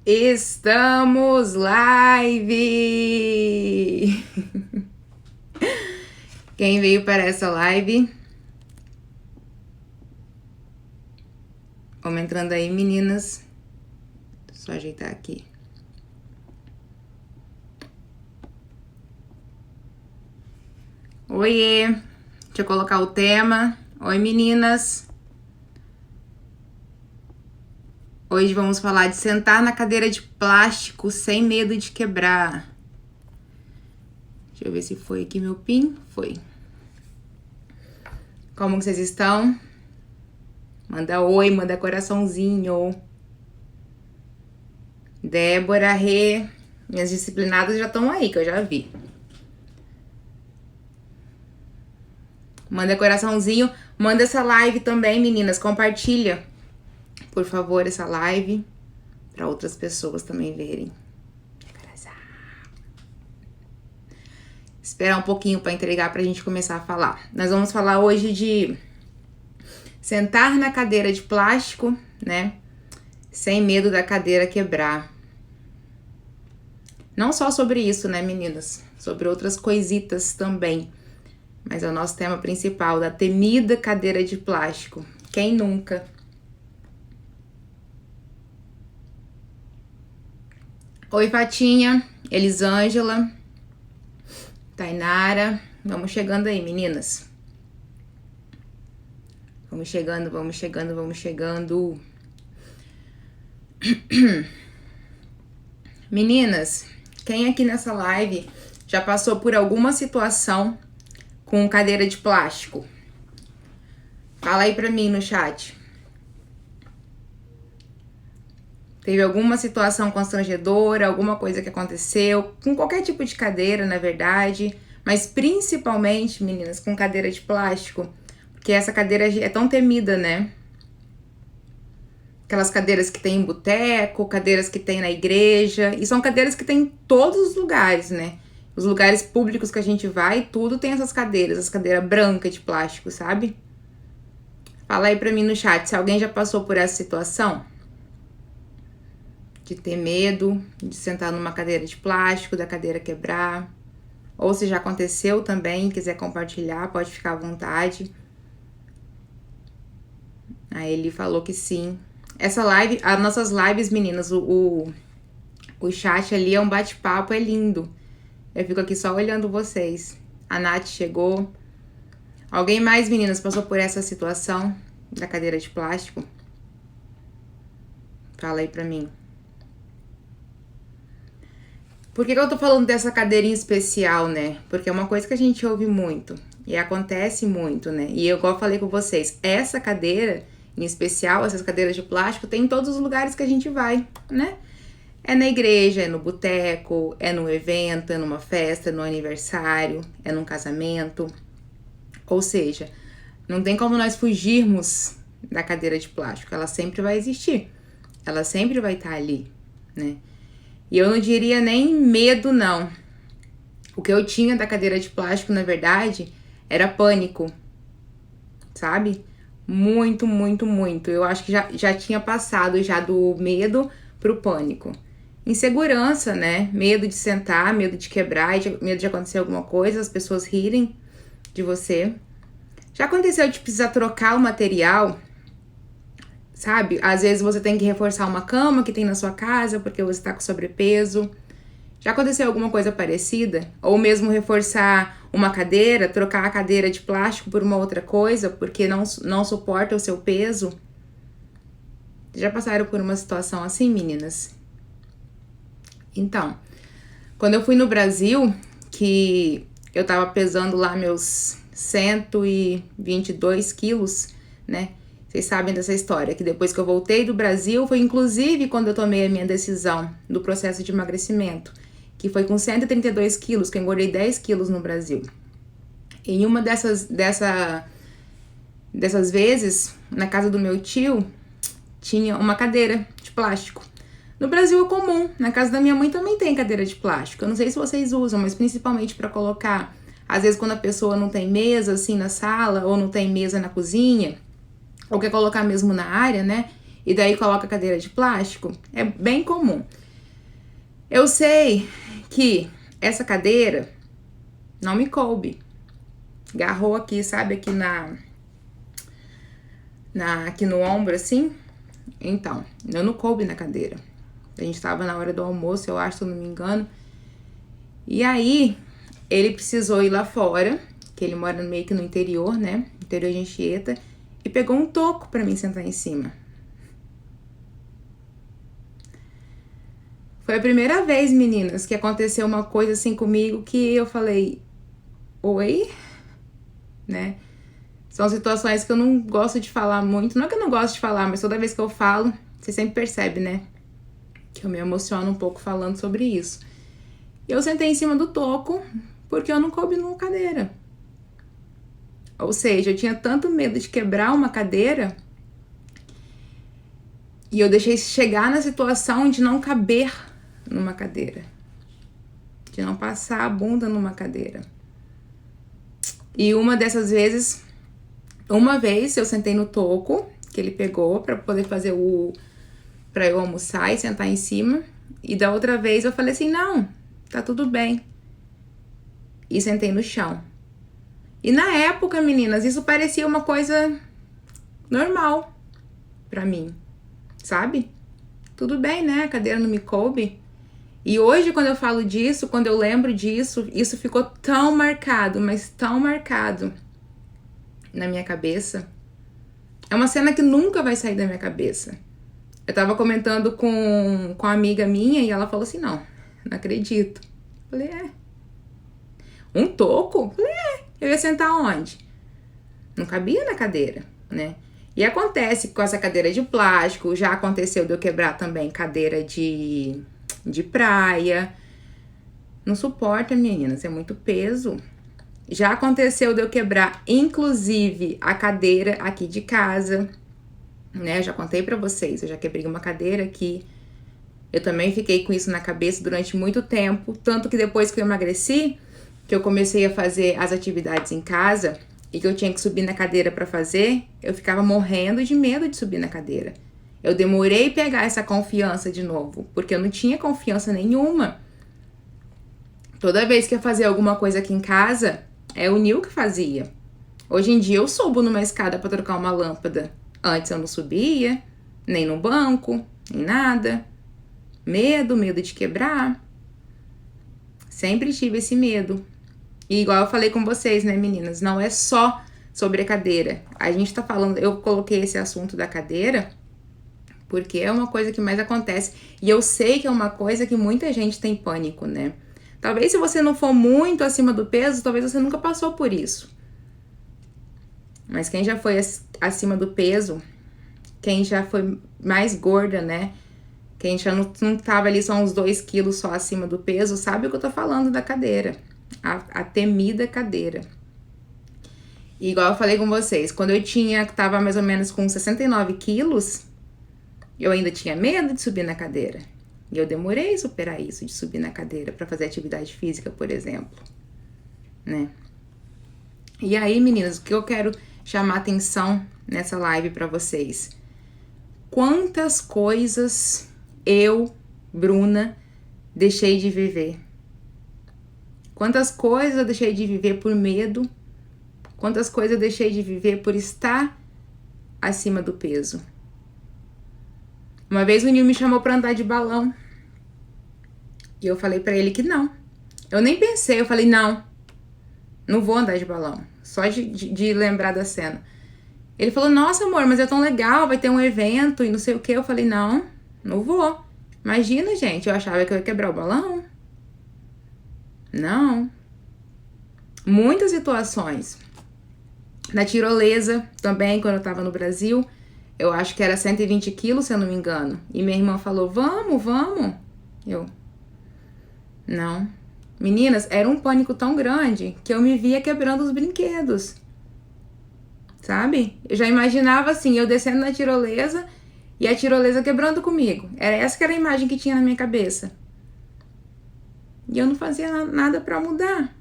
Estamos live! Quem veio para essa live? Vamos entrando aí, meninas. Só ajeitar aqui. Oiê! Deixa eu colocar o tema. Oi, meninas. Hoje vamos falar de sentar na cadeira de plástico sem medo de quebrar. Deixa eu ver se foi aqui meu pin. Foi. Como vocês estão? Manda oi, manda coraçãozinho. Débora, Rê. Minhas disciplinadas já estão aí, que eu já vi. Manda coraçãozinho. Manda essa live também, meninas. Compartilha, por favor, essa live para outras pessoas também verem. Esperar um pouquinho para entregar pra gente começar a falar. Nós vamos falar hoje de sentar na cadeira de plástico, né? Sem medo da cadeira quebrar. Não só sobre isso, né, meninas? Sobre outras coisitas também. Mas é o nosso tema principal, da temida cadeira de plástico. Quem nunca? Oi, Fatinha, Elisângela, Tainara. Vamos chegando aí, meninas. Vamos chegando, vamos chegando, vamos chegando. Meninas, quem aqui nessa live já passou por alguma situação com cadeira de plástico? Fala aí pra mim no chat. Teve alguma situação constrangedora, alguma coisa que aconteceu, com qualquer tipo de cadeira, na verdade, mas principalmente, meninas, com cadeira de plástico, porque essa cadeira é tão temida, né? Aquelas cadeiras que tem em boteco, cadeiras que tem na igreja, e são cadeiras que tem em todos os lugares, né? Os lugares públicos que a gente vai, tudo tem essas cadeira branca de plástico, sabe? Fala aí pra mim no chat, se alguém já passou por essa situação de ter medo de sentar numa cadeira de plástico, da cadeira quebrar, ou se já aconteceu também, quiser compartilhar, pode ficar à vontade. Aí ele falou que sim. Essa live, as nossas lives, meninas, o chat ali é um bate-papo, é lindo. Eu fico aqui só olhando vocês. A Nath chegou. Alguém mais, meninas, passou por essa situação da cadeira de plástico? Fala aí pra mim. Por que eu tô falando dessa cadeirinha especial, né? Porque é uma coisa que a gente ouve muito e acontece muito, né? E eu, igual eu falei com vocês, essa cadeira em especial, essas cadeiras de plástico, tem em todos os lugares que a gente vai, né? É na igreja, é no boteco, é num evento, é numa festa, é no aniversário, é num casamento. Ou seja, não tem como nós fugirmos da cadeira de plástico, ela sempre vai existir, ela sempre vai estar ali, né? E eu não diria nem medo, não. O que eu tinha da cadeira de plástico, na verdade, era pânico, sabe? Muito, muito, muito. Eu acho que já tinha passado já do medo pro pânico. Insegurança, né? Medo de sentar, medo de quebrar, medo de acontecer alguma coisa, as pessoas rirem de você. Já aconteceu de precisar trocar o material, sabe? Às vezes você tem que reforçar uma cama que tem na sua casa porque você tá com sobrepeso. Já aconteceu alguma coisa parecida? Ou mesmo reforçar uma cadeira, trocar a cadeira de plástico por uma outra coisa porque não suporta o seu peso? Já passaram por uma situação assim, meninas? Então, quando eu fui no Brasil, que eu tava pesando lá meus 122 quilos, né? Vocês sabem dessa história, que depois que eu voltei do Brasil, foi inclusive quando eu tomei a minha decisão do processo de emagrecimento, que foi com 132 quilos, que eu engordei 10 quilos no Brasil. Em uma dessas vezes, na casa do meu tio, tinha uma cadeira de plástico. No Brasil é comum, na casa da minha mãe também tem cadeira de plástico. Eu não sei se vocês usam, mas principalmente para colocar, às vezes quando a pessoa não tem mesa assim na sala, ou não tem mesa na cozinha, ou quer colocar mesmo na área, né? e daí coloca a cadeira de plástico. É bem comum. Eu sei que essa cadeira não me coube. Agarrou aqui, sabe, aqui aqui no ombro, assim. Então, eu não coube na cadeira. A gente tava na hora do almoço, eu acho, se eu não me engano. E aí, ele precisou ir lá fora, que ele mora meio que no interior, né? Interior de Anchieta, e pegou um toco pra mim sentar em cima. Foi a primeira vez, meninas, que aconteceu uma coisa assim comigo que eu falei, oi? Né? São situações que eu não gosto de falar muito. Não é que eu não gosto de falar, mas toda vez que eu falo, você sempre percebe, né? Que eu me emociono um pouco falando sobre isso. Eu sentei em cima do toco porque eu não coube numa cadeira. Ou seja, eu tinha tanto medo de quebrar uma cadeira e eu deixei chegar na situação de não caber numa cadeira. De não passar a bunda numa cadeira. E uma vez eu sentei no toco que ele pegou para poder fazer para eu almoçar e sentar em cima. E da outra vez eu falei assim, não, tá tudo bem. E sentei no chão. E na época, meninas, isso parecia uma coisa normal pra mim, sabe? Tudo bem, né? A cadeira não me coube. E hoje, quando eu falo disso, quando eu lembro disso, isso ficou tão marcado, mas tão marcado na minha cabeça. É uma cena que nunca vai sair da minha cabeça. Eu tava comentando com uma amiga minha e ela falou assim, não acredito. Falei, um toco? Falei, eu ia sentar onde? Não cabia na cadeira, né? E acontece com essa cadeira de plástico, já aconteceu de eu quebrar também cadeira de praia. Não suporta, meninas, é muito peso. Já aconteceu de eu quebrar, inclusive, a cadeira aqui de casa, né? Já contei pra vocês, eu já quebrei uma cadeira aqui. Eu também fiquei com isso na cabeça durante muito tempo, tanto que depois que eu emagreci, que eu comecei a fazer as atividades em casa e que eu tinha que subir na cadeira pra fazer, eu ficava morrendo de medo de subir na cadeira. Eu demorei a pegar essa confiança de novo, porque eu não tinha confiança nenhuma. Toda vez que eu fazia alguma coisa aqui em casa, é o Nil que fazia. Hoje em dia eu subo numa escada pra trocar uma lâmpada. Antes eu não subia, nem no banco, nem nada. Medo de quebrar. Sempre tive esse medo. E igual eu falei com vocês, né, meninas? Não é só sobre a cadeira. A gente tá falando, eu coloquei esse assunto da cadeira porque é uma coisa que mais acontece. E eu sei que é uma coisa que muita gente tem pânico, né? Talvez se você não for muito acima do peso, talvez você nunca passou por isso. Mas quem já foi acima do peso, quem já foi mais gorda, né? Quem já não tava ali só uns 2 quilos só acima do peso, sabe o que eu tô falando da cadeira. A temida cadeira. E igual eu falei com vocês, quando eu tava mais ou menos com 69 quilos, eu ainda tinha medo de subir na cadeira. E eu demorei a superar isso, de subir na cadeira pra fazer atividade física, por exemplo. Né? E aí, meninas, o que eu quero chamar atenção nessa live pra vocês? Quantas coisas eu, Bruna, deixei de viver? Quantas coisas eu deixei de viver por medo? Quantas coisas eu deixei de viver por estar acima do peso? Uma vez o Nil me chamou pra andar de balão. E eu falei pra ele que não. Eu nem pensei, eu falei, não vou andar de balão. Só de lembrar da cena. Ele falou, nossa amor, mas é tão legal, vai ter um evento e não sei o que. Eu falei, não vou. Imagina, gente, eu achava que eu ia quebrar o balão. Não. Muitas situações. Na tirolesa também, quando eu tava no Brasil, eu acho que era 120 quilos, se eu não me engano. E minha irmã falou, vamos. Eu, não. Meninas, era um pânico tão grande que eu me via quebrando os brinquedos. Sabe? Eu já imaginava assim, eu descendo na tirolesa e a tirolesa quebrando comigo. Essa que era a imagem que tinha na minha cabeça. E eu não fazia nada pra mudar.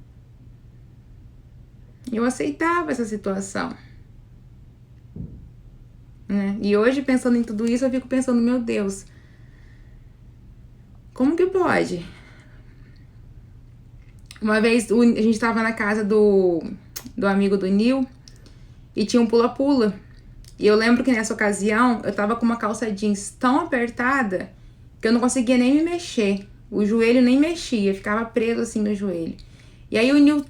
Eu aceitava essa situação. né? E hoje, pensando em tudo isso, eu fico pensando, meu Deus, como que pode? Uma vez a gente tava na casa do amigo do Nil e tinha um pula-pula. E eu lembro que nessa ocasião eu tava com uma calça jeans tão apertada que eu não conseguia nem me mexer. O joelho nem mexia, ficava preso assim no joelho. E aí o Nil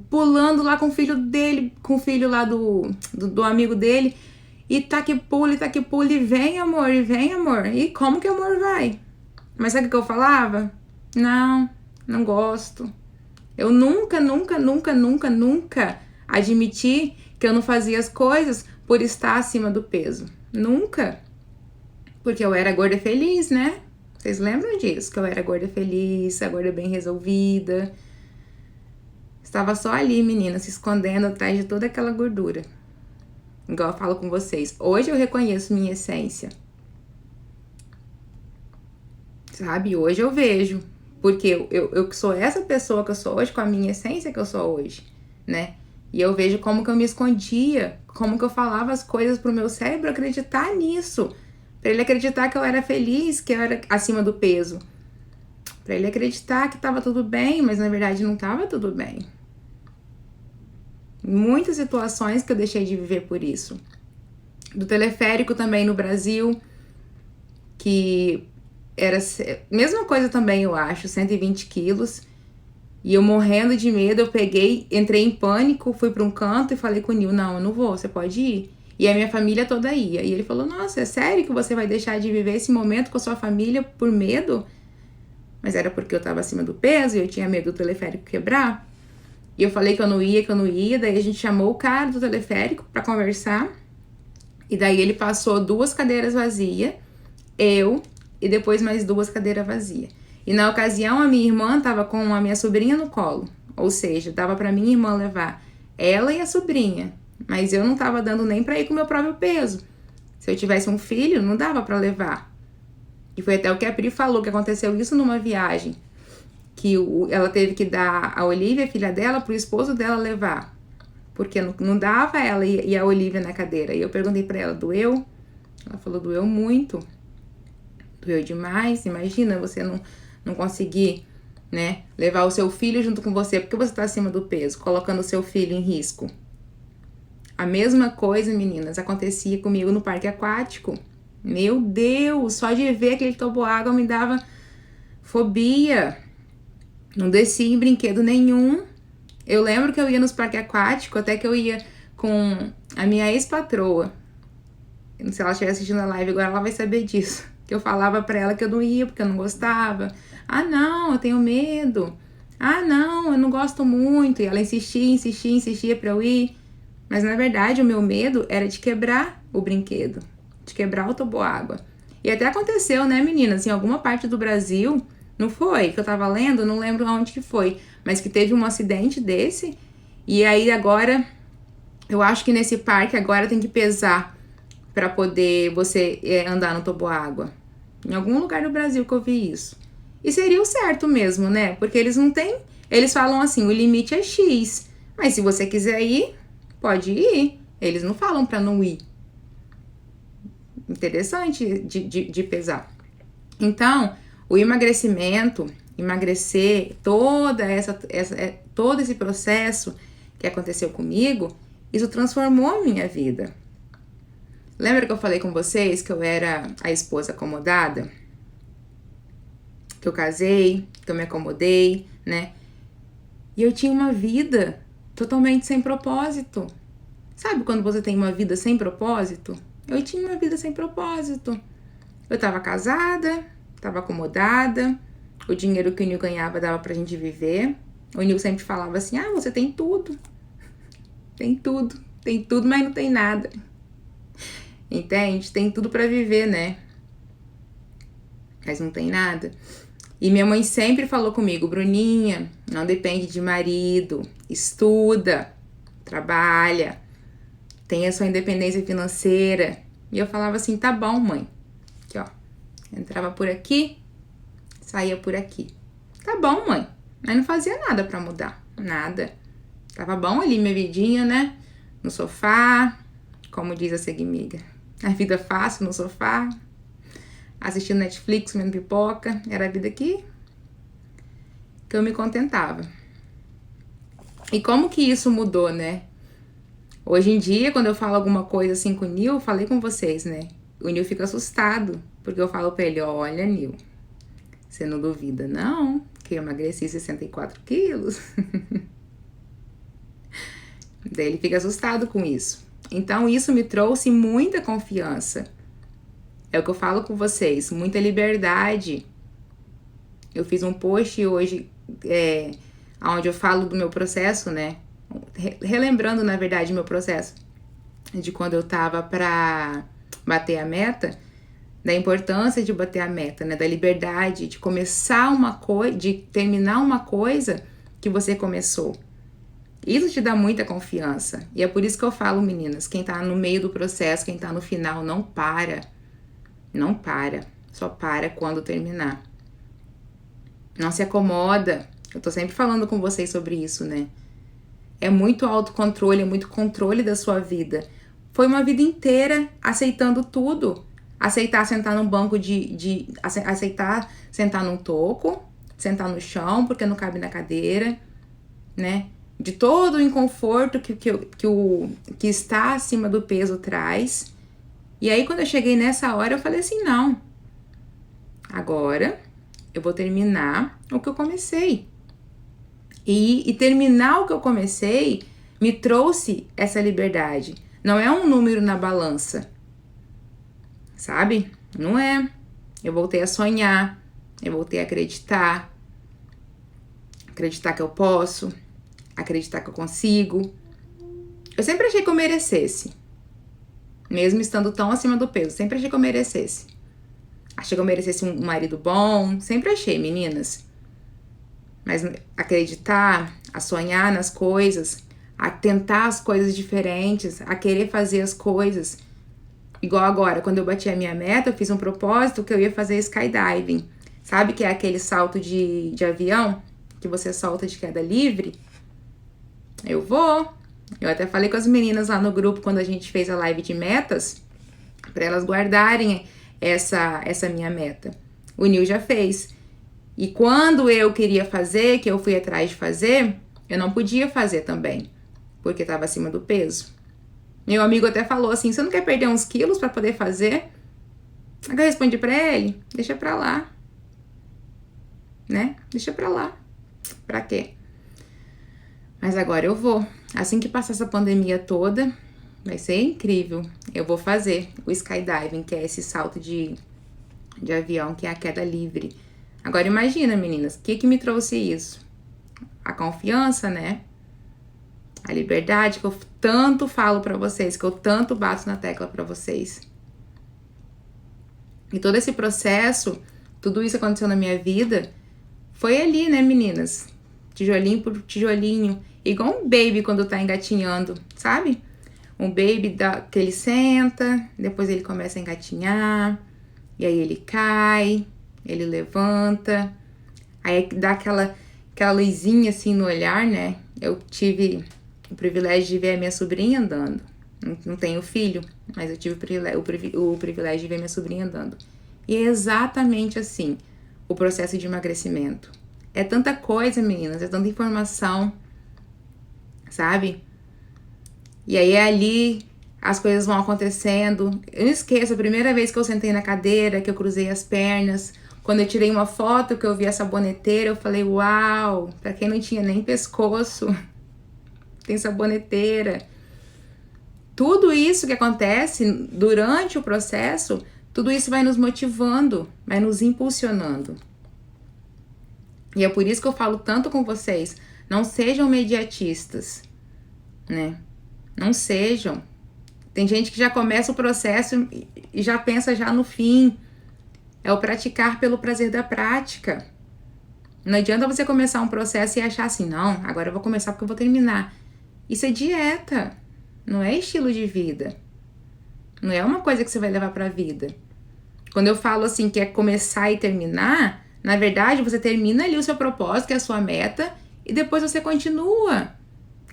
pulando lá com o filho dele, com o filho lá do amigo dele. E tá que pula, e vem amor, e vem amor. E como que o amor vai? Mas sabe o que eu falava? Não, não gosto. Eu nunca admiti que eu não fazia as coisas por estar acima do peso. Nunca. Porque eu era gorda feliz, né? Vocês lembram disso? Que eu era gorda feliz, a gorda bem resolvida. Estava só ali, menina, se escondendo atrás de toda aquela gordura. Igual eu falo com vocês. Hoje eu reconheço minha essência. Sabe? Hoje eu vejo. Porque eu sou essa pessoa que eu sou hoje, com a minha essência que eu sou hoje, né? E eu vejo como que eu me escondia, como que eu falava as coisas pro meu cérebro acreditar nisso. Pra ele acreditar que eu era feliz, que eu era acima do peso. Pra ele acreditar que tava tudo bem, mas na verdade não tava tudo bem. Muitas situações que eu deixei de viver por isso. Do teleférico também no Brasil, que era mesma coisa também, eu acho, 120 quilos. E eu morrendo de medo, eu peguei, entrei em pânico, fui para um canto e falei com o Nil, não, eu não vou, você pode ir. E a minha família toda ia. E ele falou, nossa, é sério que você vai deixar de viver esse momento com a sua família por medo? Mas era porque eu tava acima do peso e eu tinha medo do teleférico quebrar. E eu falei que eu não ia, daí a gente chamou o cara do teleférico para conversar. E daí ele passou 2 cadeiras vazias, eu e depois mais 2 cadeiras vazias. E na ocasião a minha irmã tava com a minha sobrinha no colo. Ou seja, dava pra minha irmã levar ela e a sobrinha. Mas eu não tava dando nem pra ir com o meu próprio peso. Se eu tivesse um filho, não dava pra levar. E foi até o que a Pri falou, que aconteceu isso numa viagem. Que ela teve que dar a Olivia, a filha dela, pro esposo dela levar. Porque não dava ela e a Olivia na cadeira. E eu perguntei pra ela, doeu? Ela falou, doeu muito. Doeu demais. Imagina você não conseguir, né, levar o seu filho junto com você porque você tá acima do peso, colocando o seu filho em risco. A mesma coisa, meninas, acontecia comigo no parque aquático. Meu Deus, só de ver aquele toboágua me dava fobia. Não descia em brinquedo nenhum. Eu lembro que eu ia nos parques aquáticos, até que eu ia com a minha ex-patroa. Não sei se ela estiver assistindo a live agora, ela vai saber disso. Que eu falava pra ela que eu não ia porque eu não gostava. Ah, não, eu tenho medo. Ah, não, eu não gosto muito. E ela insistia pra eu ir. Mas na verdade o meu medo era de quebrar o brinquedo, de quebrar o toboágua. E até aconteceu, né, meninas, em alguma parte do Brasil, não foi? Que eu tava lendo, não lembro onde que foi, mas que teve um acidente desse. E aí agora, eu acho que nesse parque agora tem que pesar pra poder você andar no toboágua. Em algum lugar do Brasil que eu vi isso. E seria o certo mesmo, né? Porque eles não têm... Eles falam assim, o limite é X. Mas se você quiser ir, pode ir. Eles não falam pra não ir. Interessante de pesar. Então, o emagrecimento, emagrecer, todo esse processo que aconteceu comigo, isso transformou a minha vida. Lembra que eu falei com vocês que eu era a esposa acomodada? Que eu casei, que eu me acomodei, né? E eu tinha uma vida totalmente sem propósito. Sabe quando você tem uma vida sem propósito? Eu tinha uma vida sem propósito. Eu tava casada, tava acomodada, o dinheiro que o Nil ganhava dava pra gente viver. O Nil sempre falava assim, ah, você tem tudo. Tem tudo, mas não tem nada. Entende? Tem tudo pra viver, né? Mas não tem nada. E minha mãe sempre falou comigo, Bruninha, não depende de marido, estuda, trabalha, tenha sua independência financeira. E eu falava assim, tá bom, mãe. Aqui, ó. Entrava por aqui, saía por aqui. Tá bom, mãe. Mas não fazia nada pra mudar. Nada. Tava bom ali minha vidinha, né? No sofá, como diz a Segmiga. A vida fácil no sofá, assistindo Netflix, comendo pipoca. Era a vida que eu me contentava. E como que isso mudou, né? Hoje em dia, quando eu falo alguma coisa assim com o Nil, eu falei com vocês, né? O Nil fica assustado, porque eu falo pra ele, olha, Nil, você não duvida, não, que eu emagreci 64 quilos. Daí ele fica assustado com isso. Então, isso me trouxe muita confiança. É o que eu falo com vocês, muita liberdade. Eu fiz um post hoje, onde eu falo do meu processo, né? Relembrando, na verdade, meu processo de quando eu tava pra bater a meta, da importância de bater a meta, né? Da liberdade de começar uma coisa, de terminar uma coisa que você começou. Isso te dá muita confiança. E é por isso que eu falo, meninas, quem tá no meio do processo, quem tá no final, não para. Não para. Só para quando terminar. Não se acomoda. Eu tô sempre falando com vocês sobre isso, né? É muito autocontrole, é muito controle da sua vida. Foi uma vida inteira aceitando tudo. Aceitar sentar num banco aceitar sentar num toco, sentar no chão porque não cabe na cadeira, né? De todo o inconforto que está acima do peso traz. E aí, quando eu cheguei nessa hora, eu falei assim, não. Agora, eu vou terminar o que eu comecei. E terminar o que eu comecei me trouxe essa liberdade. Não é um número na balança, sabe? Não é. Eu voltei a sonhar, eu voltei a acreditar. Acreditar que eu posso, acreditar que eu consigo. Eu sempre achei que eu merecesse. Mesmo estando tão acima do peso, sempre achei que eu merecesse. Achei que eu merecesse um marido bom, sempre achei, meninas. Mas acreditar, a sonhar nas coisas, a tentar as coisas diferentes, a querer fazer as coisas. Igual agora, quando eu bati a minha meta, eu fiz um propósito que eu ia fazer skydiving. Sabe que é aquele salto de avião que você solta de queda livre? Eu vou. Eu até falei com as meninas lá no grupo quando a gente fez a live de metas, para elas guardarem essa minha meta. O Nil já fez. E quando eu queria fazer, que eu fui atrás de fazer, eu não podia fazer também, porque estava acima do peso. Meu amigo até falou assim, você não quer perder uns quilos para poder fazer? Aí eu respondi para ele, deixa pra lá, né? Deixa pra lá. Pra quê? Mas agora eu vou. Assim que passar essa pandemia toda, vai ser incrível. Eu vou fazer o skydiving, que é esse salto de avião, que é a queda livre. Agora imagina, meninas, o que me trouxe isso? A confiança, né? A liberdade que eu tanto falo pra vocês, que eu tanto bato na tecla pra vocês. E todo esse processo, tudo isso aconteceu na minha vida, foi ali, né, meninas? Tijolinho por tijolinho. Igual um baby quando tá engatinhando, sabe? Um baby que ele senta, depois ele começa a engatinhar, e aí ele cai, ele levanta, aí dá aquela luzinha assim no olhar, né? Eu tive o privilégio de ver a minha sobrinha andando. Não tenho filho, mas eu tive o privilégio de ver minha sobrinha andando. E é exatamente assim o processo de emagrecimento. É tanta coisa, meninas, é tanta informação, sabe? E aí ali as coisas vão acontecendo. Eu não esqueço a primeira vez que eu sentei na cadeira, que eu cruzei as pernas. Quando eu tirei uma foto, que eu vi a saboneteira, eu falei, uau, pra quem não tinha nem pescoço, tem saboneteira. Tudo isso que acontece durante o processo, tudo isso vai nos motivando, vai nos impulsionando. E é por isso que eu falo tanto com vocês, não sejam mediatistas, né? Não sejam. Tem gente que já começa o processo e já pensa já no fim. É o praticar pelo prazer da prática. Não adianta você começar um processo e achar assim, não, agora eu vou começar porque eu vou terminar. Isso é dieta, não é estilo de vida. Não é uma coisa que você vai levar pra vida. Quando eu falo assim que é começar e terminar, na verdade você termina ali o seu propósito, que é a sua meta, e depois você continua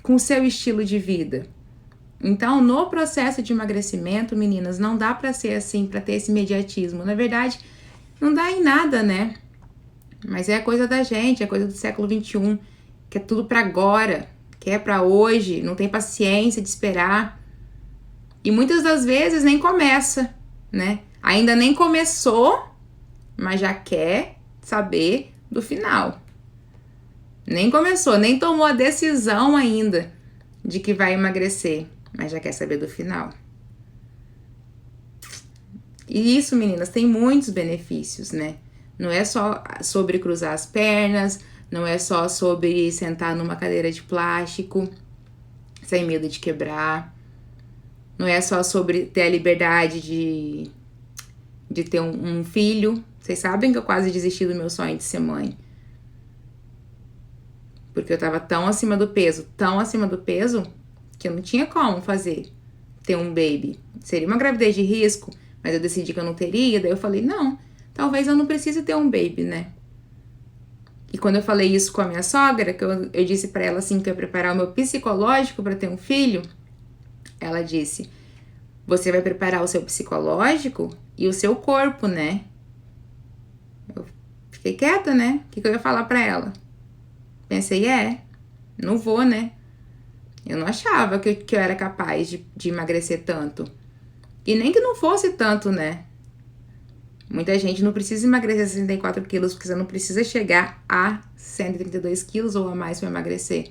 com o seu estilo de vida. Então, no processo de emagrecimento, meninas, não dá pra ser assim, pra ter esse imediatismo. Na verdade, não dá em nada, né? Mas é coisa da gente, é coisa do século XXI, que é tudo pra agora, que é pra hoje, não tem paciência de esperar. E muitas das vezes nem começa, né? Ainda nem começou, mas já quer saber do final. Nem começou, nem tomou a decisão ainda de que vai emagrecer, mas já quer saber do final. E isso, meninas, tem muitos benefícios, né? Não é só sobre cruzar as pernas, não é só sobre sentar numa cadeira de plástico, sem medo de quebrar. Não é só sobre ter a liberdade de ter um filho. Vocês sabem que eu quase desisti do meu sonho de ser mãe. Porque eu tava tão acima do peso, que eu não tinha como fazer, ter um baby. Seria uma gravidez de risco, mas eu decidi que eu não teria, daí eu falei, não, talvez eu não precise ter um baby, né? E quando eu falei isso com a minha sogra, que eu disse pra ela assim, que eu ia preparar o meu psicológico pra ter um filho, ela disse, você vai preparar o seu psicológico e o seu corpo, né? Eu fiquei quieta, né? O que eu ia falar pra ela? Pensei, não vou, né? Eu não achava que eu era capaz de emagrecer tanto. E nem que não fosse tanto, né? Muita gente não precisa emagrecer 64 quilos, porque você não precisa chegar a 132 quilos ou a mais para emagrecer.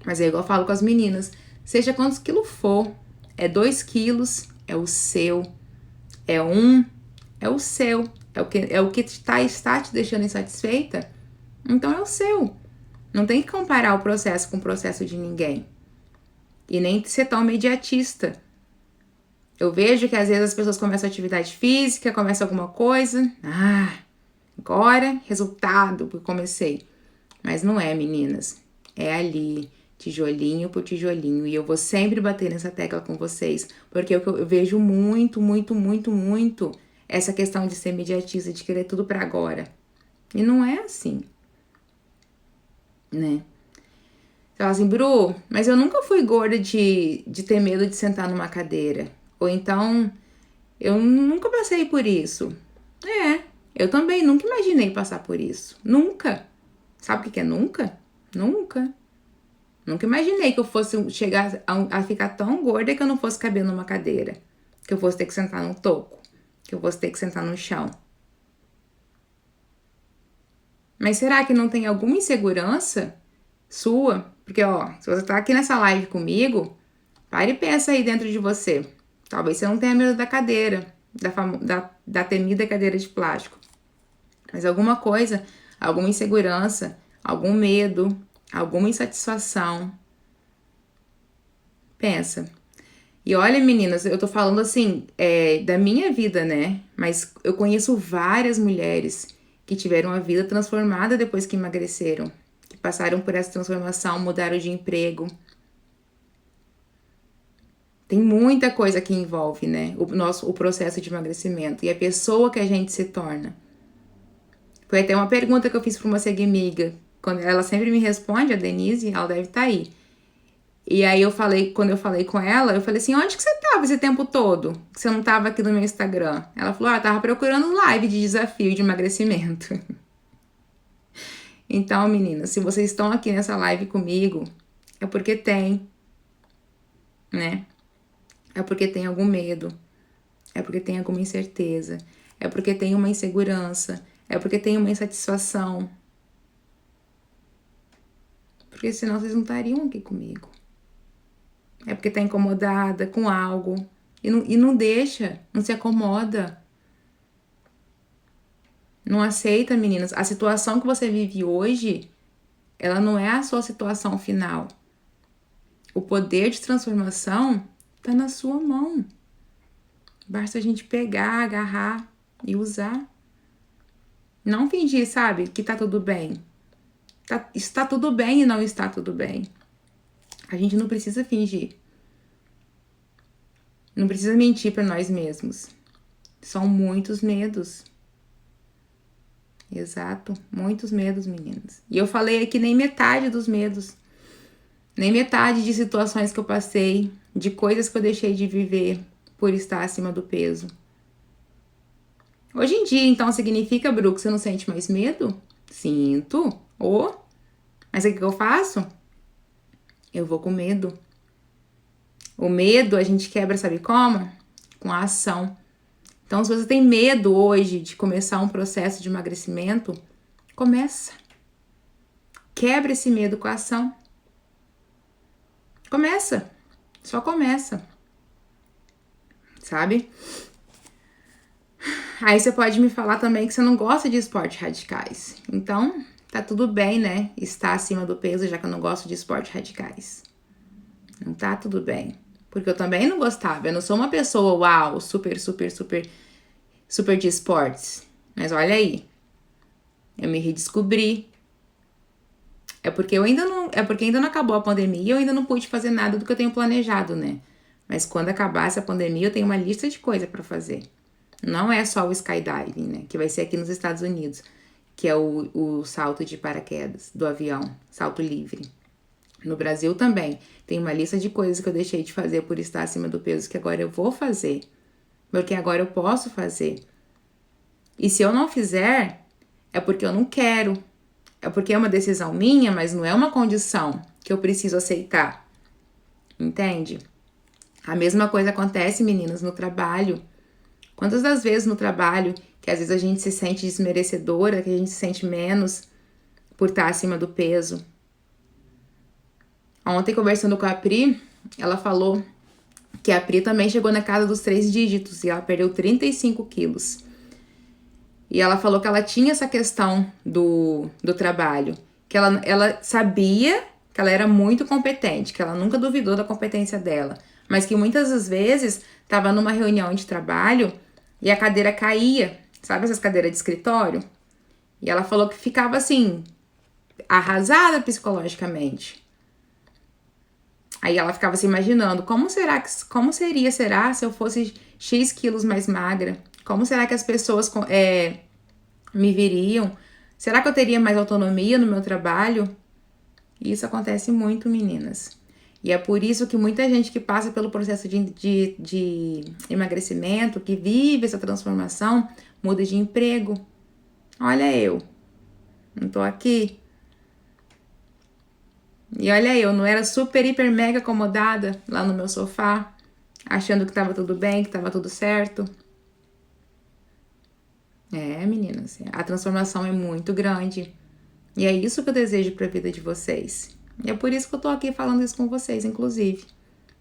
Mas é igual eu falo com as meninas, seja quantos quilos for, é 2 quilos, é o seu, é o seu, é o que está te deixando insatisfeita, então é o seu. Não tem que comparar o processo com o processo de ninguém. E nem ser tão imediatista. Eu vejo que às vezes as pessoas começam atividade física, começam alguma coisa. Agora, resultado, porque comecei. Mas não é, meninas. É ali, tijolinho por tijolinho. E eu vou sempre bater nessa tecla com vocês. Porque eu vejo muito, muito, muito, muito essa questão de ser imediatista, de querer tudo pra agora. E não é assim. Né? Você fala assim, Bru, mas eu nunca fui gorda de ter medo de sentar numa cadeira. Ou então, eu nunca passei por isso. Eu também nunca imaginei passar por isso. Nunca. Sabe o que é nunca? Nunca. Nunca imaginei que eu fosse chegar a ficar tão gorda que eu não fosse caber numa cadeira. Que eu fosse ter que sentar num toco. Que eu fosse ter que sentar no chão. Mas será que não tem alguma insegurança sua? Porque, se você tá aqui nessa live comigo, pare e pensa aí dentro de você. Talvez você não tenha medo da cadeira, da temida cadeira de plástico. Mas alguma coisa, alguma insegurança, algum medo, alguma insatisfação. Pensa. E olha, meninas, eu tô falando assim, da minha vida, né? Mas eu conheço várias mulheres que tiveram a vida transformada depois que emagreceram. Que passaram por essa transformação, mudaram de emprego. Tem muita coisa que envolve, né? O processo de emagrecimento e a pessoa que a gente se torna. Foi até uma pergunta que eu fiz para uma seguimiga. Quando ela sempre me responde, a Denise, ela deve estar aí. E aí quando eu falei com ela, eu falei assim, onde que você tava esse tempo todo? Que você não tava aqui no meu Instagram? Ela falou, eu tava procurando live de desafio de emagrecimento. Então, meninas, se vocês estão aqui nessa live comigo, é porque tem, né? É porque tem algum medo, é porque tem alguma incerteza, é porque tem uma insegurança, é porque tem uma insatisfação. Porque senão vocês não estariam aqui comigo. É porque tá incomodada com algo e não deixa, não se acomoda. Não aceita, meninas. A situação que você vive hoje, ela não é a sua situação final. O poder de transformação tá na sua mão. Basta a gente pegar, agarrar e usar. Não fingir, sabe, que tá tudo bem. Está tudo bem e não está tudo bem. A gente não precisa fingir. Não precisa mentir para nós mesmos. São muitos medos. Exato, muitos medos, meninas. E eu falei aqui nem metade dos medos. nem metade de situações que eu passei, de coisas que eu deixei de viver por estar acima do peso. Hoje em dia, então, significa, Bru, que você não sente mais medo? Sinto. Mas o que eu faço? Eu vou com medo. O medo a gente quebra, sabe como? Com a ação. Então, se você tem medo hoje de começar um processo de emagrecimento, começa. Quebra esse medo com a ação. Começa. Só começa. Sabe? Aí você pode me falar também que você não gosta de esportes radicais. Então, tá tudo bem, né? Estar acima do peso, já que eu não gosto de esportes radicais. Não tá tudo bem. Porque eu também não gostava. Eu não sou uma pessoa, uau, super de esportes. Mas olha aí. Eu me redescobri. É porque ainda não acabou a pandemia e eu ainda não pude fazer nada do que eu tenho planejado, né? Mas quando acabar essa pandemia, eu tenho uma lista de coisas pra fazer. Não é só o skydiving, né? Que vai ser aqui nos Estados Unidos. Que é o salto de paraquedas do avião. Salto livre. No Brasil também. Tem uma lista de coisas que eu deixei de fazer por estar acima do peso que agora eu vou fazer. Porque agora eu posso fazer. E se eu não fizer, é porque eu não quero. É porque é uma decisão minha, mas não é uma condição que eu preciso aceitar. Entende? A mesma coisa acontece, meninas, no trabalho. Quantas das vezes no trabalho que às vezes a gente se sente desmerecedora, que a gente se sente menos por estar acima do peso? Ontem, conversando com a Pri, ela falou que a Pri também chegou na casa dos 3 dígitos e ela perdeu 35 quilos. E ela falou que ela tinha essa questão do trabalho, que ela sabia que ela era muito competente, que ela nunca duvidou da competência dela, mas que muitas das vezes estava numa reunião de trabalho e a cadeira caía, sabe essas cadeiras de escritório? E ela falou que ficava assim, arrasada psicologicamente. Aí ela ficava se imaginando, como seria se eu fosse X quilos mais magra? Como será que as pessoas me viriam? Será que eu teria mais autonomia no meu trabalho? Isso acontece muito, meninas. E é por isso que muita gente que passa pelo processo de emagrecimento, que vive essa transformação, muda de emprego. Olha eu, não tô aqui. E olha eu, não era super, hiper, mega acomodada lá no meu sofá, achando que tava tudo bem, que tava tudo certo. Meninas, a transformação é muito grande. E é isso que eu desejo pra vida de vocês. E é por isso que eu tô aqui falando isso com vocês, inclusive.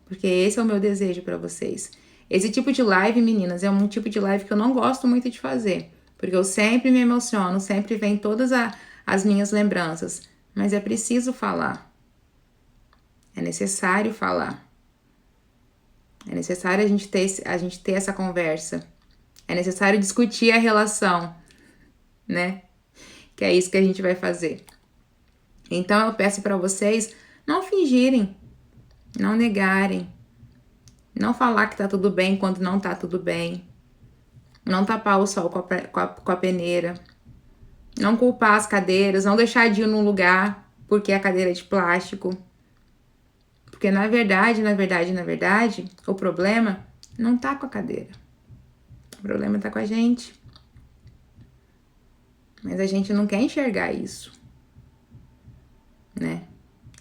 Porque esse é o meu desejo pra vocês. Esse tipo de live, meninas, é um tipo de live que eu não gosto muito de fazer. Porque eu sempre me emociono, sempre vem todas as minhas lembranças. Mas é preciso falar. É necessário falar. É necessário a gente ter essa conversa. É necessário discutir a relação, né? Que é isso que a gente vai fazer. Então eu peço para vocês não fingirem, não negarem, não falar que tá tudo bem quando não tá tudo bem, não tapar o sol com a peneira, não culpar as cadeiras, não deixar de ir num lugar porque a cadeira é de plástico. Porque na verdade, o problema não tá com a cadeira. O problema tá com a gente. Mas a gente não quer enxergar isso, né?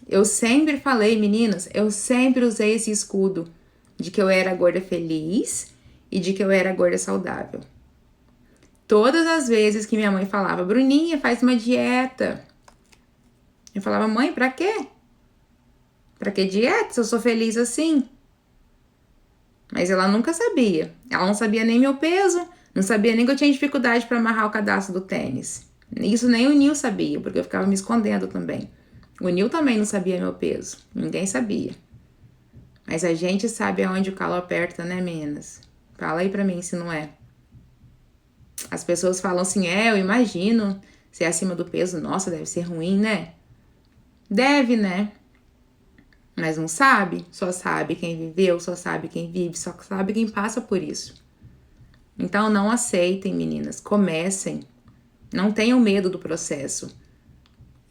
Eu sempre falei, meninas, eu sempre usei esse escudo de que eu era gorda feliz e de que eu era gorda saudável. Todas as vezes que minha mãe falava, Bruninha, faz uma dieta. Eu falava, mãe, pra quê? Pra que dieta se eu sou feliz assim? Mas ela nunca sabia. Ela não sabia nem meu peso, não sabia nem que eu tinha dificuldade para amarrar o cadastro do tênis. Isso nem o Nil sabia, porque eu ficava me escondendo também. O Nil também não sabia meu peso. Ninguém sabia. Mas a gente sabe aonde o calo aperta, né, meninas? Fala aí pra mim se não é. As pessoas falam assim, eu imagino ser acima do peso. Nossa, deve ser ruim, né? Deve, né? Mas não sabe, só sabe quem viveu, só sabe quem vive, só sabe quem passa por isso. Então não aceitem, meninas, comecem. Não tenham medo do processo.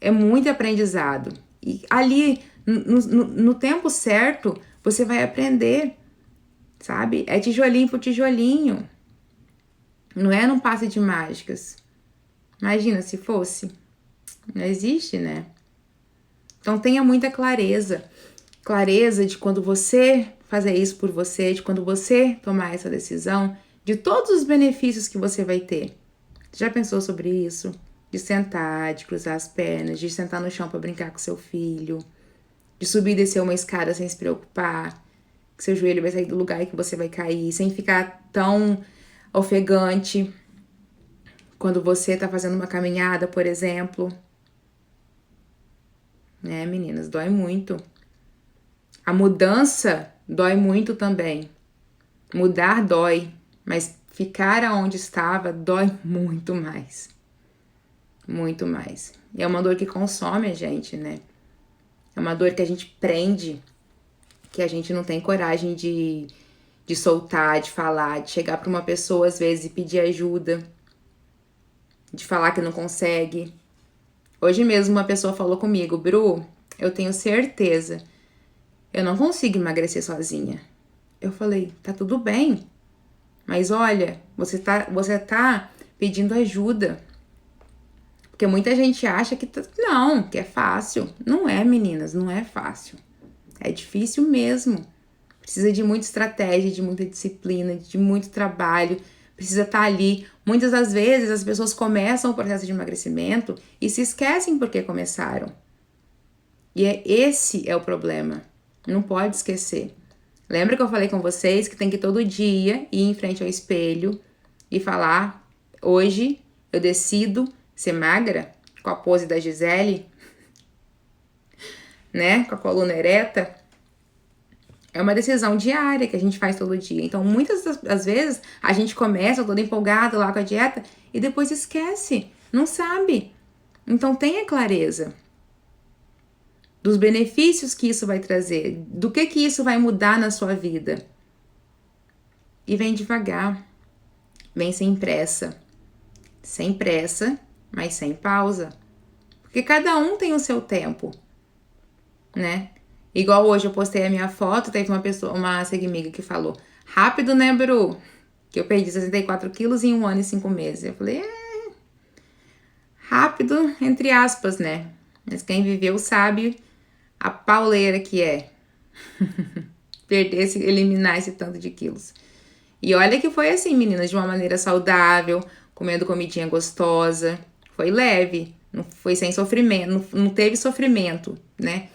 É muito aprendizado. E ali No tempo certo, você vai aprender, sabe? É tijolinho por tijolinho. Não é num passe de mágicas. Imagina se fosse. Não existe, né? Então tenha muita clareza. Clareza de quando você fazer isso por você, de quando você tomar essa decisão, de todos os benefícios que você vai ter. Já pensou sobre isso? De sentar, de cruzar as pernas, de sentar no chão para brincar com seu filho, de subir e descer uma escada sem se preocupar, que seu joelho vai sair do lugar e que você vai cair, sem ficar tão ofegante quando você tá fazendo uma caminhada, por exemplo. Né, meninas? Dói muito. A mudança dói muito também. Mudar dói, mas ficar aonde estava dói muito mais. Muito mais. E é uma dor que consome a gente, né? É uma dor que a gente prende, que a gente não tem coragem de soltar, de falar, de chegar para uma pessoa às vezes e pedir ajuda, de falar que não consegue. Hoje mesmo uma pessoa falou comigo, Bru, eu tenho certeza, eu não consigo emagrecer sozinha. Eu falei, tá tudo bem, mas olha, você tá pedindo ajuda. Porque muita gente acha que não, que é fácil. Não é, meninas, não é fácil. É difícil mesmo. Precisa de muita estratégia, de muita disciplina, de muito trabalho. Precisa estar ali. Muitas das vezes as pessoas começam o processo de emagrecimento e se esquecem porque começaram. E esse é o problema. Não pode esquecer. Lembra que eu falei com vocês que tem que todo dia ir em frente ao espelho e falar: hoje eu decido ser magra, com a pose da Gisele, né? Com a coluna ereta. É uma decisão diária que a gente faz todo dia. Então, muitas das vezes, a gente começa toda empolgada lá com a dieta e depois esquece, não sabe. Então, tenha clareza dos benefícios que isso vai trazer, do que isso vai mudar na sua vida. E vem devagar, vem sem pressa. Sem pressa, mas sem pausa. Porque cada um tem o seu tempo, né? Igual hoje eu postei a minha foto, teve uma seguimiga que falou: rápido, né, Bru? Que eu perdi 64 quilos em 1 ano e 5 meses. Eu falei, rápido, entre aspas, né? Mas quem viveu sabe a pauleira que é eliminar esse tanto de quilos. E olha que foi assim, meninas, de uma maneira saudável, comendo comidinha gostosa. Foi leve, não foi sem sofrimento, não teve sofrimento, né?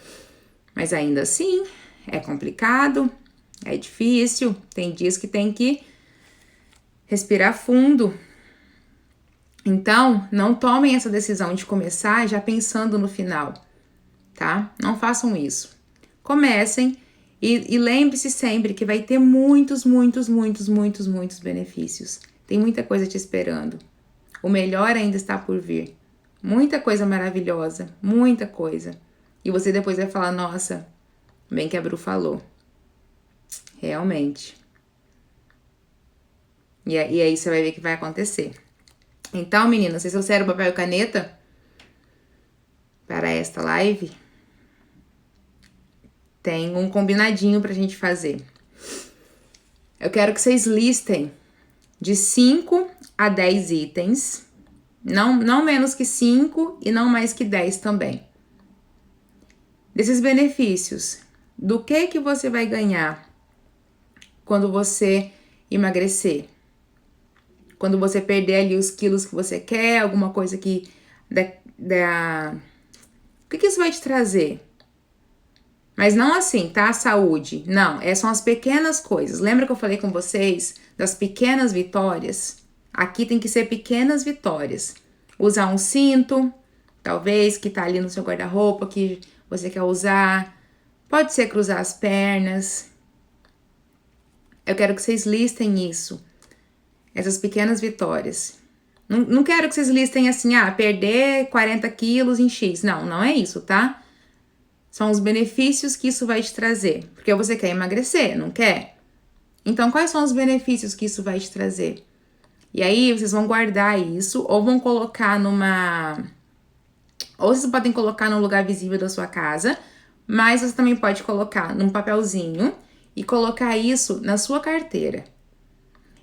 Mas ainda assim, é complicado, é difícil. Tem dias que tem que respirar fundo. Então, não tomem essa decisão de começar já pensando no final, tá? Não façam isso. Comecem e lembre-se sempre que vai ter muitos benefícios. Tem muita coisa te esperando. O melhor ainda está por vir. Muita coisa maravilhosa, muita coisa. E você depois vai falar, nossa, bem que a Bru falou. Realmente. E aí você vai ver que vai acontecer. Então, meninas, vocês trouxeram papel e caneta para esta live? Tem um combinadinho pra gente fazer. Eu quero que vocês listem de 5 a 10 itens. Não menos que 5 e não mais que 10 também. Desses benefícios, do que você vai ganhar quando você emagrecer? Quando você perder ali os quilos que você quer, alguma coisa que... O que isso vai te trazer? Mas não assim, tá? Saúde. Não, são as pequenas coisas. Lembra que eu falei com vocês das pequenas vitórias? Aqui tem que ser pequenas vitórias. Usar um cinto, talvez, que tá ali no seu guarda-roupa, que você quer usar. Pode ser cruzar as pernas. Eu quero que vocês listem isso. Essas pequenas vitórias. Não quero que vocês listem assim, perder 40 quilos em X. Não é isso, tá? São os benefícios que isso vai te trazer. Porque você quer emagrecer, não quer? Então, quais são os benefícios que isso vai te trazer? E aí, vocês vão guardar isso, ou vão colocar ou vocês podem colocar num lugar visível da sua casa, Mas você também pode colocar num papelzinho e colocar isso na sua carteira.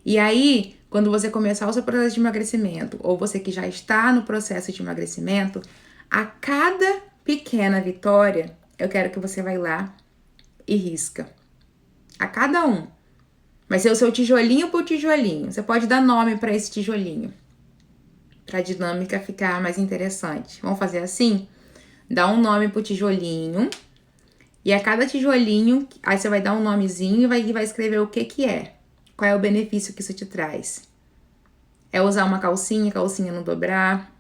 E aí, quando você começar o seu processo de emagrecimento, ou você que já está no processo de emagrecimento, a cada pequena vitória, eu quero que você vá lá e risca. A cada um. Vai ser o seu tijolinho por tijolinho. Você pode dar nome para esse tijolinho, para a dinâmica ficar mais interessante. Vamos fazer assim? Dá um nome pro tijolinho. E a cada tijolinho, aí você vai dar um nomezinho e vai escrever o que é. Qual é o benefício que isso te traz? É usar uma calcinha não dobrar.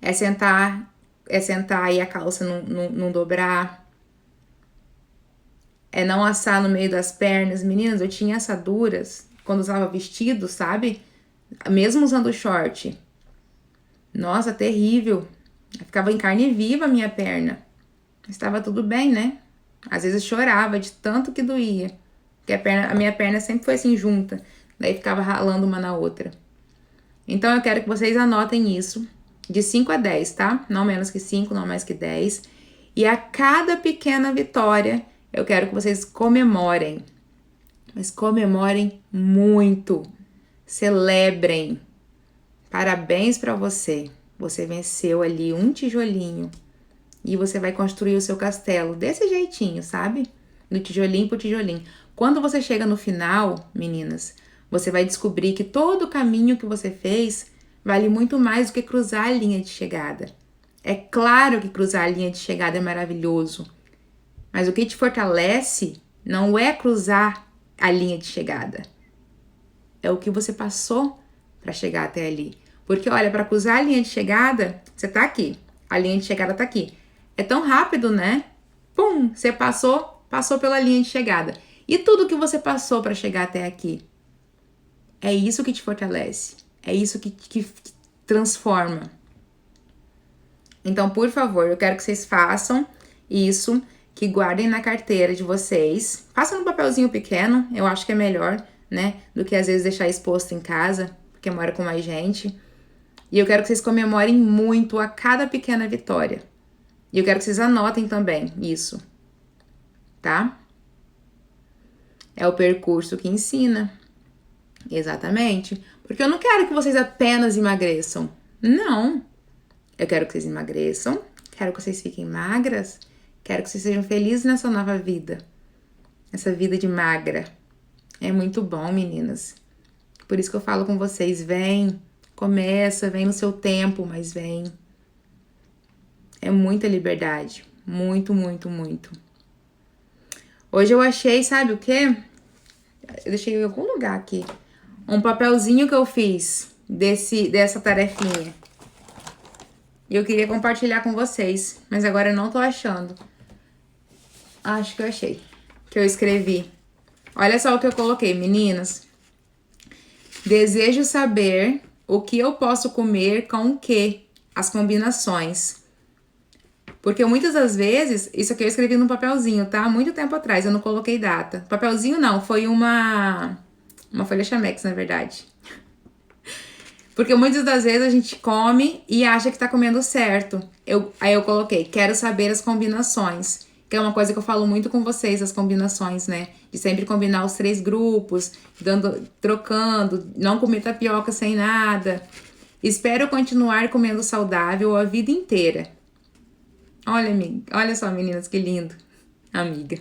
É sentar e a calça não dobrar. É não assar no meio das pernas. Meninas, eu tinha assaduras quando usava vestido, sabe? Mesmo usando short. Nossa, terrível. Eu ficava em carne viva a minha perna. Estava tudo bem, né? Às vezes eu chorava de tanto que doía. Porque a minha perna sempre foi assim junta. Daí ficava ralando uma na outra. Então eu quero que vocês anotem isso. De 5 a 10, tá? Não menos que 5, não mais que 10. E a cada pequena vitória, eu quero que vocês comemorem. Mas comemorem muito. Celebrem. Parabéns pra você. Você venceu ali um tijolinho. E você vai construir o seu castelo desse jeitinho, sabe? Do tijolinho por tijolinho. Quando você chega no final, meninas, você vai descobrir que todo o caminho que você fez vale muito mais do que cruzar a linha de chegada. É claro que cruzar a linha de chegada é maravilhoso. Mas o que te fortalece não é cruzar a linha de chegada. É o que você passou para chegar até ali. Porque, olha, para cruzar a linha de chegada, você tá aqui. A linha de chegada tá aqui. É tão rápido, né? Pum, você passou pela linha de chegada. E tudo que você passou para chegar até aqui? É isso que te fortalece. É isso que transforma. Então, por favor, eu quero que vocês façam isso, que guardem na carteira de vocês. Façam num papelzinho pequeno, eu acho que é melhor, né? Do que às vezes deixar exposto em casa, porque mora com mais gente. E eu quero que vocês comemorem muito a cada pequena vitória. E eu quero que vocês anotem também isso, tá? É o percurso que ensina. Exatamente. Porque eu não quero que vocês apenas emagreçam. Não. Eu quero que vocês emagreçam, quero que vocês fiquem magras, quero que vocês sejam felizes nessa nova vida. Essa vida de magra. É muito bom, meninas. Por isso que eu falo com vocês, vem, começa, vem no seu tempo, mas vem. É muita liberdade. Muito, muito, muito. Hoje eu achei, sabe o quê? Eu deixei em algum lugar aqui. Um papelzinho que eu fiz dessa tarefinha. E eu queria compartilhar com vocês. Mas agora eu não tô achando. Acho que eu achei. Que eu escrevi. Olha só o que eu coloquei, meninas. Desejo saber o que eu posso comer com o que. As combinações. Porque muitas das vezes, isso aqui eu escrevi num papelzinho, tá? Muito tempo atrás, eu não coloquei data. Papelzinho não, foi uma folha Chamex, na verdade. Porque muitas das vezes a gente come e acha que tá comendo certo. Aí eu coloquei, quero saber as combinações. Que é uma coisa que eu falo muito com vocês, as combinações, né? De sempre combinar os 3 grupos, trocando, não comer tapioca sem nada. Espero continuar comendo saudável a vida inteira. Olha só, meninas, que lindo. Amiga.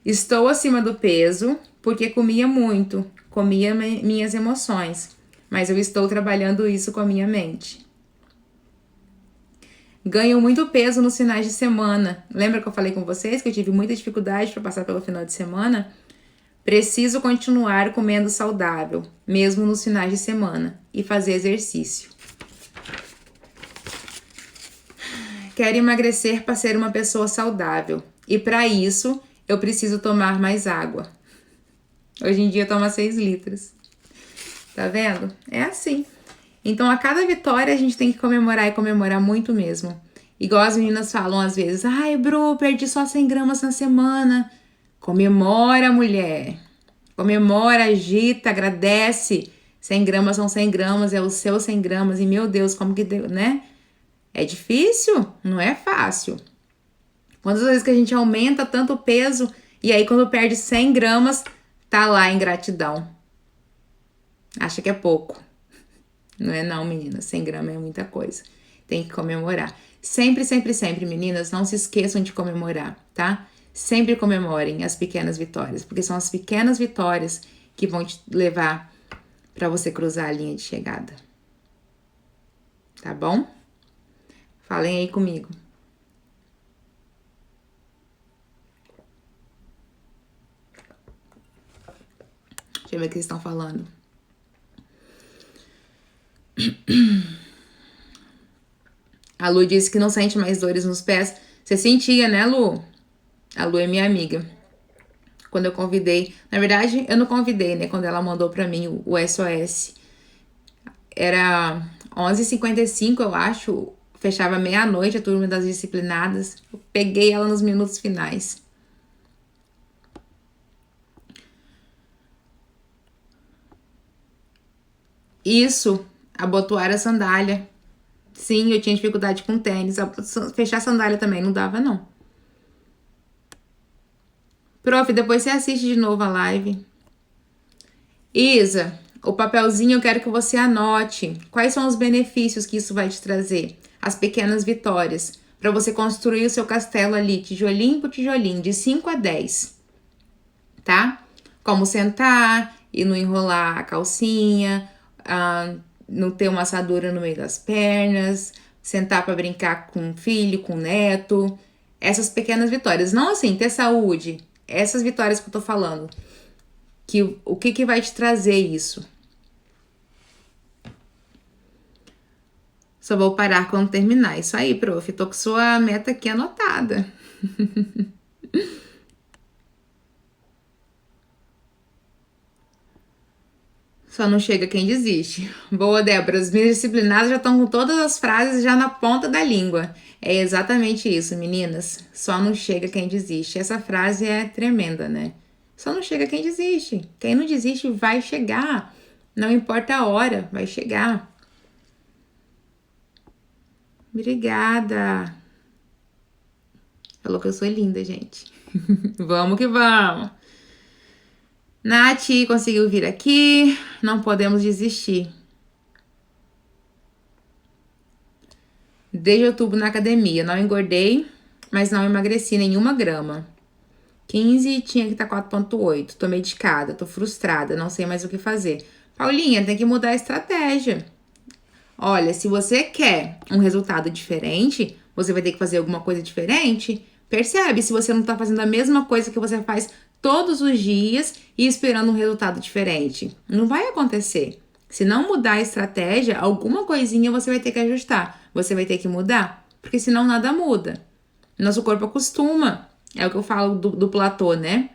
Estou acima do peso porque comia muito, comia minhas emoções, mas eu estou trabalhando isso com a minha mente. Ganho muito peso nos finais de semana. Lembra que eu falei com vocês que eu tive muita dificuldade para passar pelo final de semana? Preciso continuar comendo saudável, mesmo nos finais de semana, e fazer exercício. Quero emagrecer para ser uma pessoa saudável. E para isso, eu preciso tomar mais água. Hoje em dia eu tomo 6 litros. Tá vendo? É assim. Então, a cada vitória a gente tem que comemorar e comemorar muito mesmo. Igual as meninas falam às vezes. Ai, Bru, perdi só 100 gramas na semana. Comemora, mulher. Comemora, agita, agradece. 100 gramas são 100 gramas, é o seu 100 gramas. E meu Deus, como que deu, né? É difícil? Não é fácil. Quantas vezes que a gente aumenta tanto o peso e aí quando perde 100 gramas, tá lá em gratidão. Acha que é pouco. Não é não, meninas. 100 gramas é muita coisa. Tem que comemorar. Sempre, sempre, sempre, meninas, não se esqueçam de comemorar, tá? Sempre comemorem as pequenas vitórias, porque são as pequenas vitórias que vão te levar para você cruzar a linha de chegada. Tá bom? Falem aí comigo. Deixa eu ver o que eles estão falando. A Lu disse que não sente mais dores nos pés. Você sentia, né, Lu? A Lu é minha amiga. Quando eu convidei... Na verdade, eu não convidei, né? Quando ela mandou pra mim o SOS. Era 11h55, eu acho. Fechava meia-noite a turma das disciplinadas. Eu peguei ela nos minutos finais. Isso, abotoar a sandália. Sim, eu tinha dificuldade com tênis. Fechar a sandália também não dava, não. Prof, depois você assiste de novo a live. Isa, o papelzinho eu quero que você anote. Quais são os benefícios que isso vai te trazer? As pequenas vitórias. Para você construir o seu castelo ali, tijolinho por tijolinho, de 5 a 10. Tá? Como sentar e não enrolar a calcinha, não ter uma assadura no meio das pernas, sentar para brincar com o filho, com o neto. Essas pequenas vitórias. Não assim, ter saúde. Essas vitórias que eu tô falando. O que vai te trazer isso? Só vou parar quando terminar. Isso aí, prof. Tô com sua meta aqui anotada. Só não chega quem desiste. Boa, Débora. As minhas disciplinadas já estão com todas as frases já na ponta da língua. É exatamente isso, meninas. Só não chega quem desiste. Essa frase é tremenda, né? Só não chega quem desiste. Quem não desiste vai chegar. Não importa a hora, vai chegar. Obrigada. Falou que eu sou linda, gente. Vamos que vamos. Nath conseguiu vir aqui. Não podemos desistir. Desde outubro na academia. Não engordei, mas não emagreci nenhuma grama. 15 tinha que estar 4,8. Tô medicada, tô frustrada, não sei mais o que fazer. Paulinha, tem que mudar a estratégia. Olha, se você quer um resultado diferente, você vai ter que fazer alguma coisa diferente. Percebe se você não tá fazendo a mesma coisa que você faz todos os dias e esperando um resultado diferente. Não vai acontecer. Se não mudar a estratégia, alguma coisinha você vai ter que ajustar. Você vai ter que mudar, porque senão nada muda. Nosso corpo acostuma. É o que eu falo do platô, né?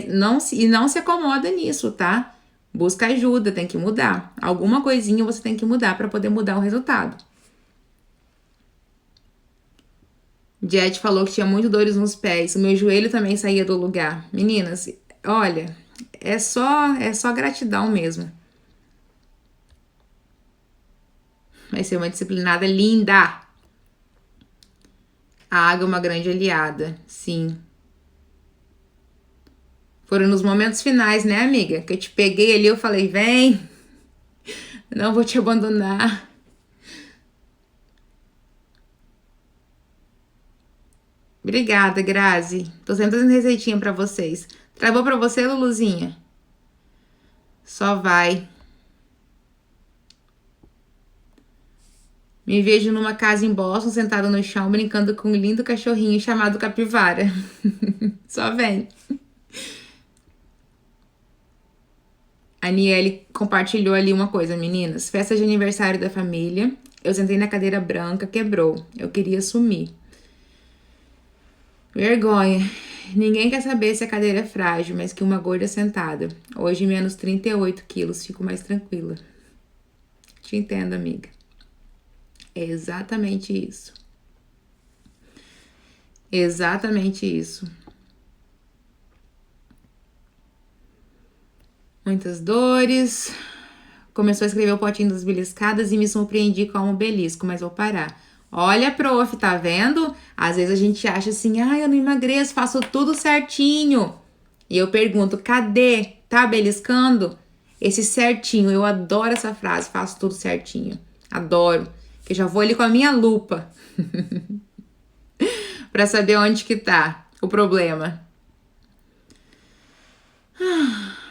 Não se acomoda nisso, tá? Busca ajuda, tem que mudar. Alguma coisinha você tem que mudar para poder mudar o resultado. Jet falou que tinha muito dores nos pés. O meu joelho também saía do lugar. Meninas, olha, é só gratidão mesmo. Vai ser uma disciplinada linda. A água é uma grande aliada, sim. Foram nos momentos finais, né, amiga? Que eu te peguei ali, eu falei, vem, não vou te abandonar. Obrigada, Grazi. Tô sempre fazendo receitinha pra vocês. Travou pra você, Luluzinha? Só vai. Me vejo numa casa em Boston, sentada no chão, brincando com um lindo cachorrinho chamado Capivara. Só vem. A Niele compartilhou ali uma coisa, meninas. Festa de aniversário da família. Eu sentei na cadeira branca, quebrou. Eu queria sumir. Vergonha. Ninguém quer saber se a cadeira é frágil, mas que uma gorda sentada. Hoje, menos 38 quilos. Fico mais tranquila. Te entendo, amiga. É exatamente isso. Exatamente isso. Muitas dores. Começou a escrever o potinho das beliscadas e me surpreendi com um belisco, mas vou parar. Olha, prof, tá vendo? Às vezes a gente acha assim, eu não emagreço, faço tudo certinho. E eu pergunto, cadê? Tá beliscando? Esse certinho, eu adoro essa frase, faço tudo certinho. Adoro. Que eu já vou ali com a minha lupa. Pra saber onde que tá o problema.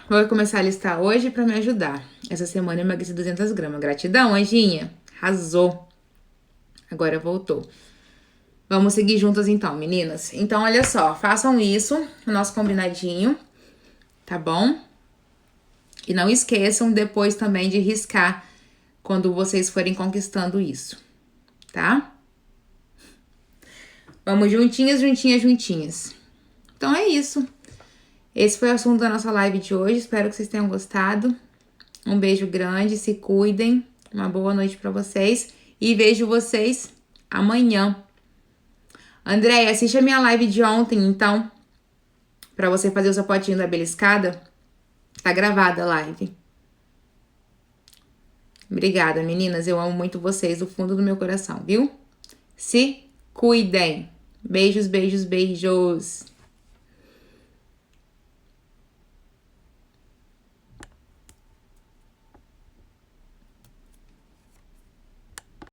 Vou começar a listar hoje pra me ajudar. Essa semana eu emagreci 200 gramas. Gratidão, Anjinha. Arrasou. Agora voltou. Vamos seguir juntas então, meninas. Então, olha só. Façam isso, o nosso combinadinho. Tá bom? E não esqueçam depois também de riscar quando vocês forem conquistando isso. Tá? Vamos juntinhas, juntinhas, juntinhas. Então é isso. Esse foi o assunto da nossa live de hoje. Espero que vocês tenham gostado. Um beijo grande, se cuidem. Uma boa noite pra vocês. E vejo vocês amanhã. Andréia, assiste a minha live de ontem, então. Pra você fazer o sapatinho da beliscada. Tá gravada a live. Obrigada, meninas. Eu amo muito vocês do fundo do meu coração, viu? Se cuidem. Beijos, beijos, beijos.